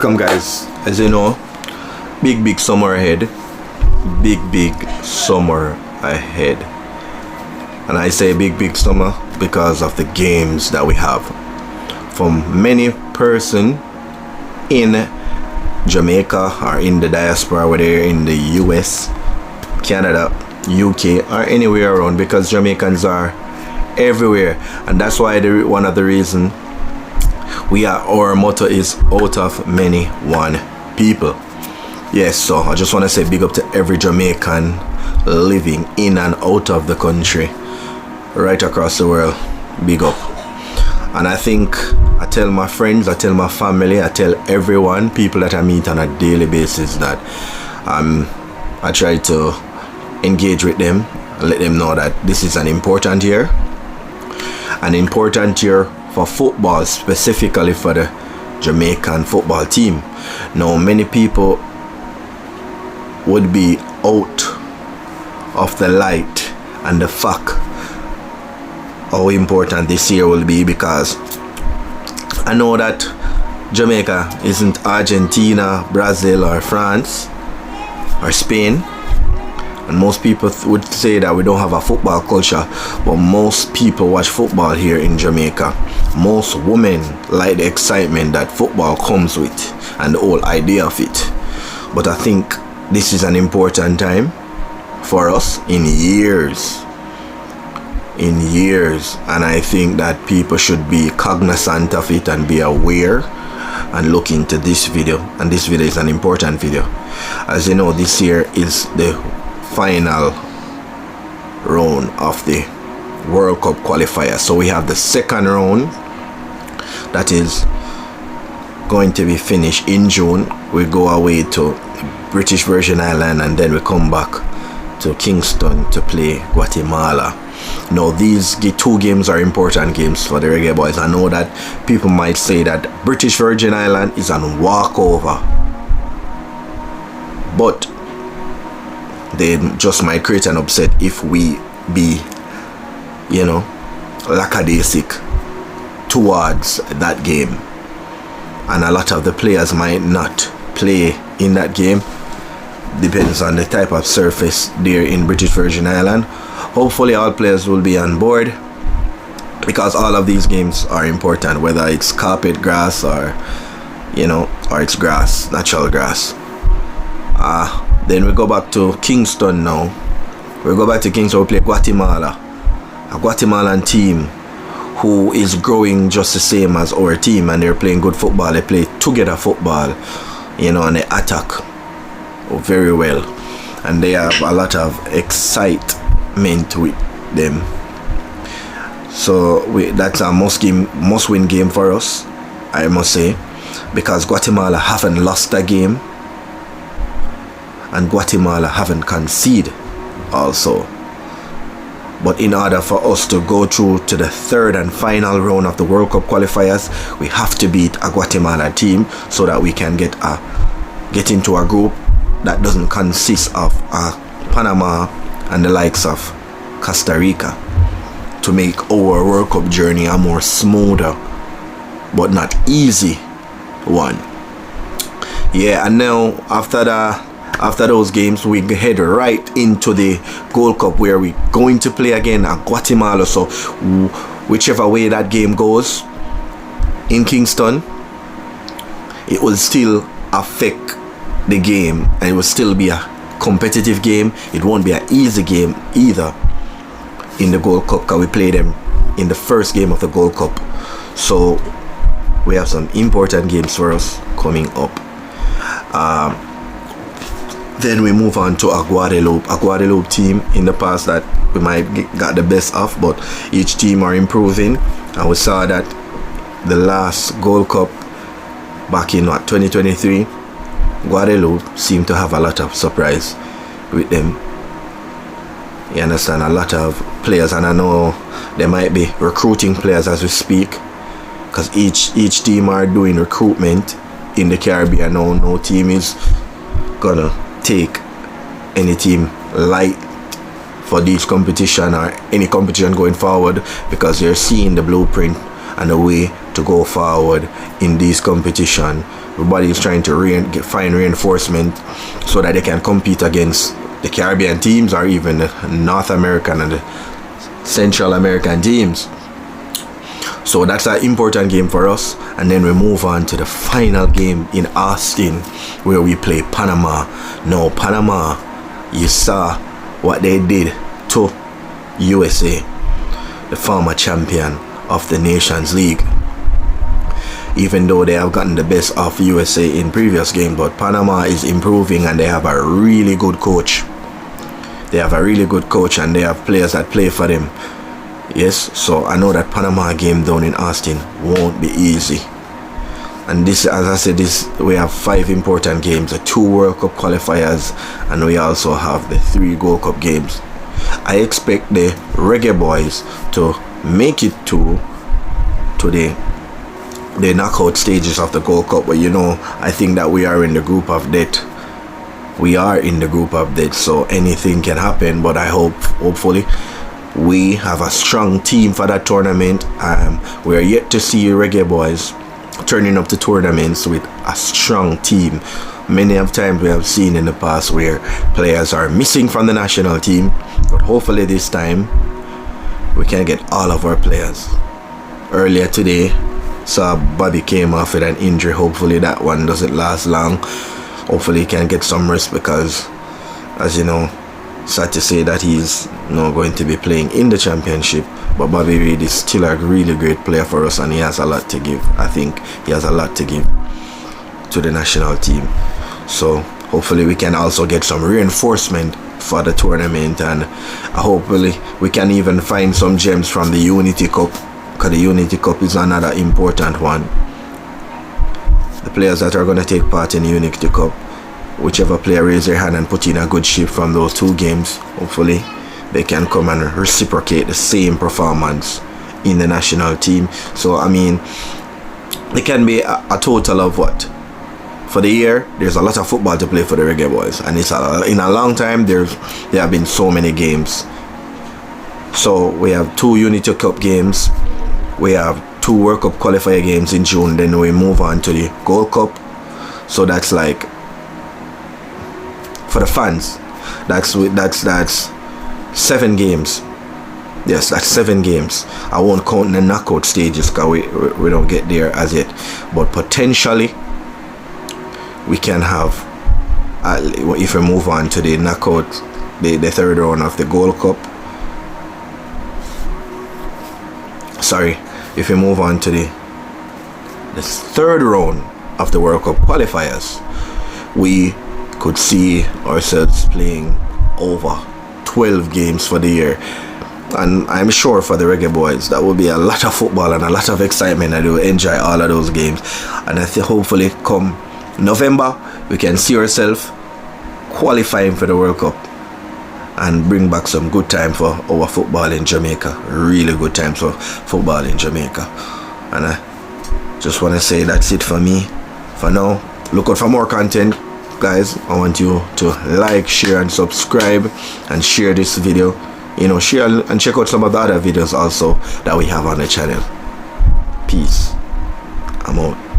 Come guys, as you know, big summer ahead. Big summer ahead. And I say big summer because of the games that we have. From many person in Jamaica or in the diaspora, whether in the US, Canada, UK or anywhere around, because Jamaicans are everywhere. And that's why one of the reasons our motto is out of many one people. Yes, so I just want to say big up to every Jamaican living in and out of the country, right across the world. Big up. And I think I tell my friends, I tell my family, I tell everyone, people that I meet on a daily basis, that I try to engage with them and let them know that this is an important year for football, specifically for the Jamaican football team. Now, many people would be out of the light and the fact how important this year will be, because I know that Jamaica isn't Argentina, Brazil or France or Spain, and most people would say that we don't have a football culture, but most people watch football here in Jamaica. Most women like the excitement that football comes with and the whole idea of it. But I think this is an important time for us in years, and I think that people should be cognizant of it and be aware and look into this video. And this video is an important video. As you know, this year is the final round of the World Cup qualifier. So we have the second round that is going to be finished in June. We go away to British Virgin Island and then we come back to Kingston to play Guatemala. Now, these two games are important games for the Reggae Boyz. I know that people might say that British Virgin Island is an walkover, but they just might create an upset if we be, lackadaisic towards that game, and a lot of the players might not play in that game. Depends on the type of surface there in British Virgin Island. Hopefully all players will be on board, because all of these games are important, whether it's carpet grass or it's grass, natural grass. Then we go back to Kingston now. We go back to Kingston, we play Guatemala. A Guatemalan team who is growing just the same as our team, and they're playing good football. They play together football, and they attack very well. And they have a lot of excitement with them. So that's a must-win game for us, I must say, because Guatemala haven't lost a game, and Guatemala haven't conceded also. But in order for us to go through to the third and final round of the World Cup qualifiers, we have to beat a Guatemala team so that we can get into a group that doesn't consist of Panama and the likes of Costa Rica, to make our World Cup journey a more smoother but not easy one. Yeah, and now after those games, we head right into the Gold Cup, where we're going to play again at Guatemala. So whichever way that game goes in Kingston, it will still affect the game, and it will still be a competitive game. It won't be an easy game either in the Gold Cup, because we play them in the first game of the Gold Cup. So we have some important games for us coming up. Then we move on to a Guadeloupe team in the past that we might got the best of, but each team are improving. And we saw that the last Gold Cup back in 2023, Guadeloupe seemed to have a lot of surprise with them. You understand, a lot of players, and I know they might be recruiting players as we speak, because each team are doing recruitment in the Caribbean. No team is gonna take any team light for this competition or any competition going forward, because you're seeing the blueprint and the way to go forward in this competition Everybody is trying to find reinforcement so that they can compete against the Caribbean teams or even the North American and the Central American teams. So that's an important game for us. And then we move on to the final game in Austin, where we play Panama. Now Panama, you saw what they did to USA, the former champion of the Nations League. Even though they have gotten the best of USA in previous games, but Panama is improving and they have a really good coach. They have a really good coach and they have players that play for them. Yes, so I know that Panama game down in Austin won't be easy. And this, as I said, we have 5 important games, the 2 World Cup qualifiers, and we also have the 3 Gold Cup games. I expect the Reggae Boyz to make it to the knockout stages of the Gold Cup, but you know, I think that we are in the group of death. We are in the group of death, so anything can happen, but I hopefully we have a strong team for that tournament. We are yet to see Reggae Boyz turning up to tournaments with a strong team. Many of times we have seen in the past where players are missing from the national team, but hopefully this time we can get all of our players. Earlier today, saw Bobby came off with an injury. Hopefully that one doesn't last long. Hopefully he can get some rest, because, as you know, sad to say that he's not going to be playing in the championship. But Bobby Reid is still a really great player for us, and he has a lot to give. I think he has a lot to give to the national team. So hopefully we can also get some reinforcement for the tournament, and hopefully we can even find some gems from the Unity Cup, because the Unity Cup is another important one. The players that are going to take part in the Unity Cup, whichever player raise their hand and put in a good shift from those 2 games, hopefully they can come and reciprocate the same performance in the national team. So I mean, it can be a total of what? For the year, there's a lot of football to play for the Reggae Boyz, and it's in a long time there have been so many games. So we have 2 Unity Cup games, we have 2 World Cup qualifier games in June, then we move on to the Gold Cup. So that's like, for the fans, that's 7 games. Yes, that's 7 games. I won't count the knockout stages because we don't get there as yet, but potentially we can have, if we move on to the knockout, the 3rd round of the Gold Cup. Sorry, if we move on to the 3rd round of the World Cup qualifiers, we could see ourselves playing over 12 games for the year. And I'm sure for the Reggae Boyz that will be a lot of football and a lot of excitement, and they will enjoy all of those games. And I think hopefully come November we can see ourselves qualifying for the World Cup and bring back some good time for our football in Jamaica. Really good times for football in Jamaica. And I just want to say that's it for me for now. Look out for more content, guys. I want you to like, share and subscribe, and share this video. You know, share and check out some of the other videos also that we have on the channel. Peace. I'm out.